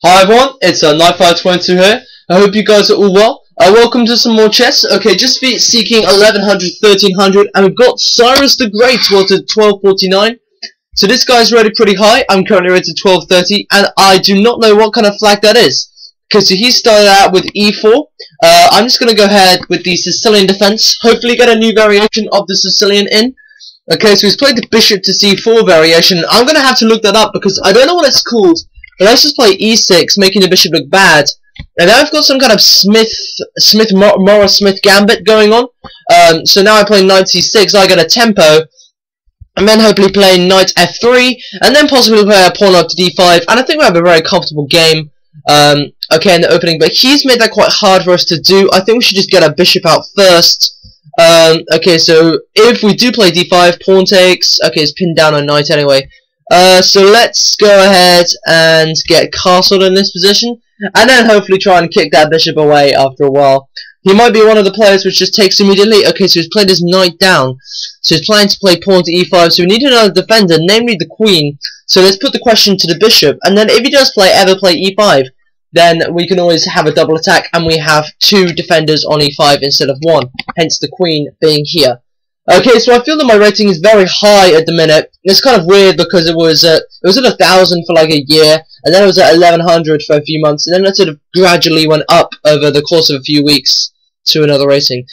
Hi everyone, it's Nightfire22 here. I hope you guys are all well. Welcome to some more chess. Okay, just seeking 1100, 1300, and we've got Cyrus the Great to 1249. So this guy's rated pretty high. I'm currently rated 1230, and I do not know what kind of flag that is. Because he started out with e4. I'm just going to go ahead with the Sicilian defense. Hopefully get a new variation of the Sicilian in. Okay, so he's played the bishop to c4 variation. I'm going to have to look that up because I don't know what it's called. But let's just play e6, making the bishop look bad. And now I've got some kind of Morris Smith gambit going on. So now I play knight c6, I get a tempo. And then hopefully play knight f3. And then possibly play a pawn up to d5. And I think we have a very comfortable game. Okay, in the opening. But he's made that quite hard for us to do. I think we should just get our bishop out first. Okay, so if we do play d5, pawn takes. Okay, it's pinned down on knight anyway. So let's go ahead and get castled in this position, and then hopefully try and kick that bishop away after a while. He might be one of the players which just takes immediately. Okay, so he's played his knight down, so he's planning to play pawn to e5, so we need another defender, namely the queen. So let's put the question to the bishop, and then if he does ever play e5, then we can always have a double attack, and we have two defenders on e5 instead of one, hence the queen being here. Okay, so I feel that my rating is very high at the minute. It's kind of weird because it was at 1,000 for like a year, and then it was at 1,100 for a few months, and then it sort of gradually went up over the course of a few weeks to another rating.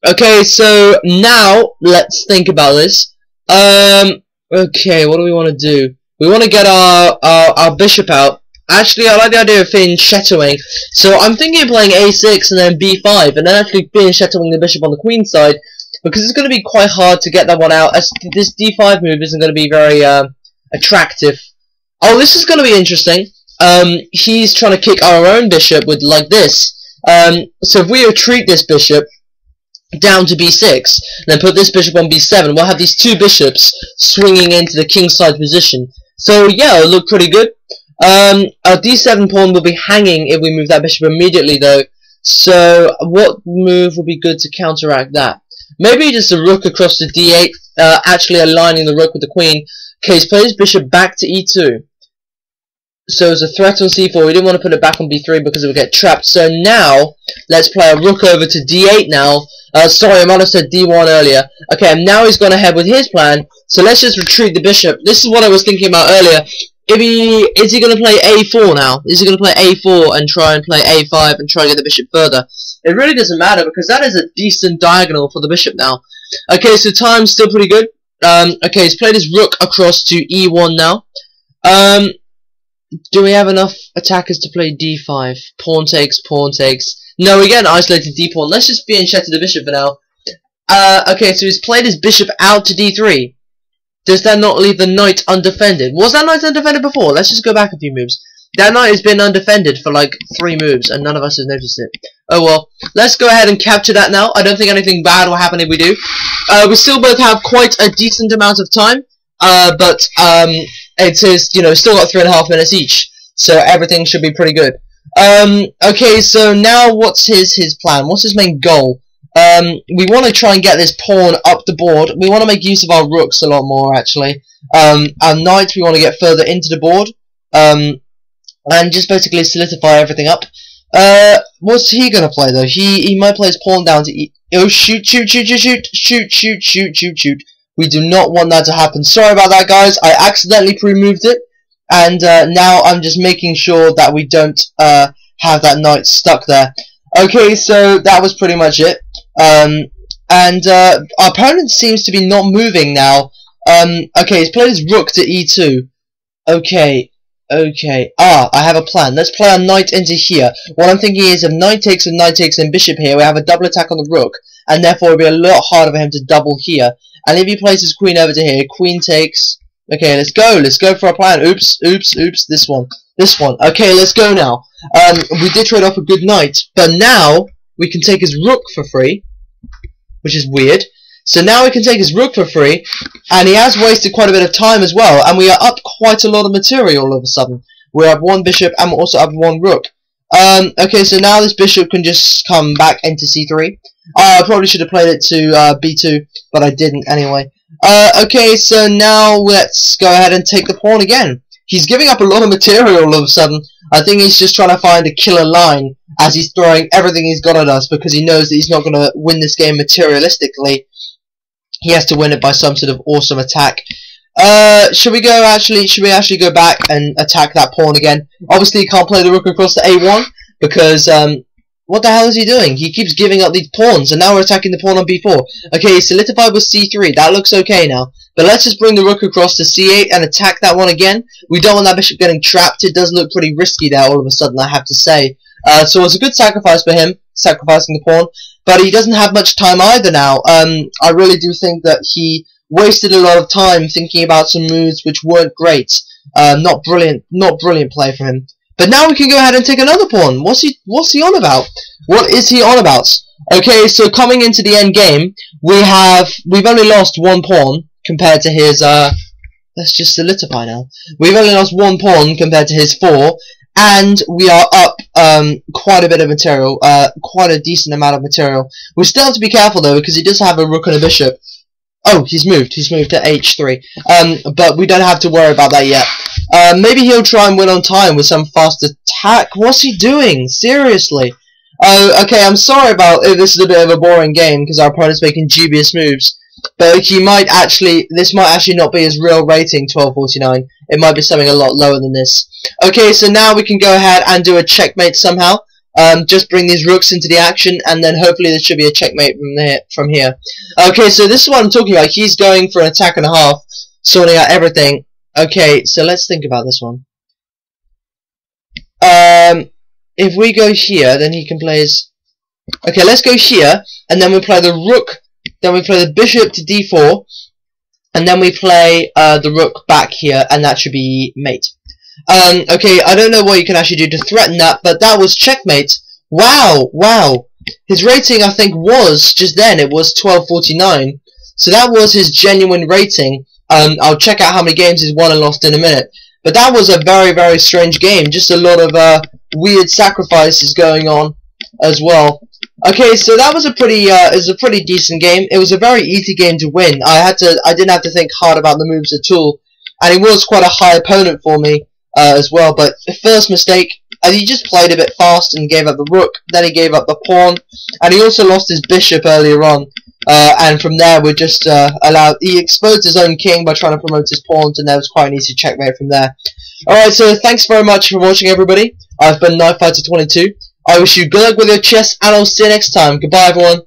Okay, so now let's think about this. Okay, what do we want to do? We want to get our bishop out. Actually, I like the idea of fianchettoing. So I'm thinking of playing a6 and then b5, and then actually fianchettoing the bishop on the queen side. Because it's going to be quite hard to get that one out, as this d5 move isn't going to be very attractive. Oh, this is going to be interesting. He's trying to kick our own bishop with like this. So if we retreat this bishop down to b6, then put this bishop on b7, we'll have these two bishops swinging into the kingside position. So yeah, it'll look pretty good. Our d7 pawn will be hanging if we move that bishop immediately, though. So what move would be good to counteract that? Maybe just a rook across to d8, actually aligning the rook with the queen. Okay, he's played his bishop back to e2. So it's a threat on c4. We didn't want to put it back on b3 because it would get trapped. So now, let's play a rook over to d8 now. Sorry, I might have said d1 earlier. Okay, and now he's gone ahead with his plan. So let's just retreat the bishop. This is what I was thinking about earlier. Is he going to play a4 now? Is he going to play a4 and try and play a5 and try and get the bishop further? It really doesn't matter because that is a decent diagonal for the bishop now. Okay, so time's still pretty good. Okay, he's played his rook across to e1 now. Do we have enough attackers to play d5? Pawn takes, pawn takes. No, we get an isolated d-pawn. Let's just fianchetto the bishop for now. Okay, so he's played his bishop out to d3. Does that not leave the knight undefended? Was that knight undefended before? Let's just go back a few moves. That knight has been undefended for like 3 moves, and none of us have noticed it. Oh well. Let's go ahead and capture that now. I don't think anything bad will happen if we do. We still both have quite a decent amount of time. But it is, you know, still got 3.5 minutes each. So everything should be pretty good. Okay, so now what's his plan? What's his main goal? We want to try and get this pawn up the board. We want to make use of our rooks a lot more, actually. Our knights, we want to get further into the board. And just basically solidify everything up. What's he gonna play, though? He might play his pawn down to e... Oh, shoot. We do not want that to happen. Sorry about that, guys. I accidentally pre-moved it. And now I'm just making sure that we don't have that knight stuck there. Okay, so that was pretty much it. Our opponent seems to be not moving now. Okay, he's played his rook to e2. Okay. I have a plan. Let's play our knight into here. What I'm thinking is if knight takes and bishop here, we have a double attack on the rook, and therefore it'll be a lot harder for him to double here. And if he plays his queen over to here, queen takes. Okay, let's go for our plan. Oops, this one. Okay, let's go now. We did trade off a good knight, but now we can take his rook for free, which is weird. So now we can take his rook for free, and he has wasted quite a bit of time as well, and we are up quite a lot of material all of a sudden. We have one bishop, and we also have one rook. Okay, so now this bishop can just come back into c3. I probably should have played it to b2, but I didn't anyway. Okay, so now let's go ahead and take the pawn again. He's giving up a lot of material all of a sudden. I think he's just trying to find a killer line as he's throwing everything he's got at us because he knows that he's not going to win this game materialistically. He has to win it by some sort of awesome attack. Should we actually go back and attack that pawn again? Obviously, he can't play the rook across to a1 because what the hell is he doing? He keeps giving up these pawns, and now we're attacking the pawn on b4. Okay, he's solidified with c3. That looks okay now. But let's just bring the rook across to c8 and attack that one again. We don't want that bishop getting trapped. It does look pretty risky there all of a sudden, I have to say. So it was a good sacrifice for him, sacrificing the pawn. But he doesn't have much time either now. I really do think that he wasted a lot of time thinking about some moves which weren't great. Not brilliant play from him. But now we can go ahead and take another pawn. What's he on about? What is he on about? Okay, so coming into the end game, we've only lost one pawn compared to his let's just solidify now. We've only lost one pawn compared to his 4, and we are up quite a bit of material, quite a decent amount of material. We still have to be careful though because he does have a rook and a bishop. Oh, he's moved to h3. But we don't have to worry about that yet. Maybe he'll try and win on time with some fast attack. What's he doing? Seriously. Okay, I'm sorry about if this is a bit of a boring game because our opponent's making dubious moves. But this might actually not be his real rating, 1249. It might be something a lot lower than this. Okay, so now we can go ahead and do a checkmate somehow. Just bring these rooks into the action, and then hopefully there should be a checkmate from here. Okay, so this is what I'm talking about. He's going for an attack and a half, sorting out everything. Okay, so let's think about this one. If we go here, then he can play his... Okay, let's go here, and then we play the rook, then we play the bishop to d4, and then we play the rook back here, and that should be mate. Okay, I don't know what you can actually do to threaten that, but that was checkmate. Wow, wow. His rating, I think, was, just then, it was 1249. So that was his genuine rating. I'll check out how many games he's won and lost in a minute. But that was a very, very strange game. Just a lot of weird sacrifices going on as well. Okay, so that was a pretty decent game. It was a very easy game to win. I didn't have to think hard about the moves at all. And he was quite a high opponent for me as well. But the first mistake, he just played a bit fast and gave up the rook. Then he gave up the pawn. And he also lost his bishop earlier on. And from there, we just he exposed his own king by trying to promote his pawns, and that was quite an easy checkmate from there. Alright, so thanks very much for watching, everybody. I've been KnifeFighter22. I wish you good luck with your chess, and I'll see you next time. Goodbye, everyone.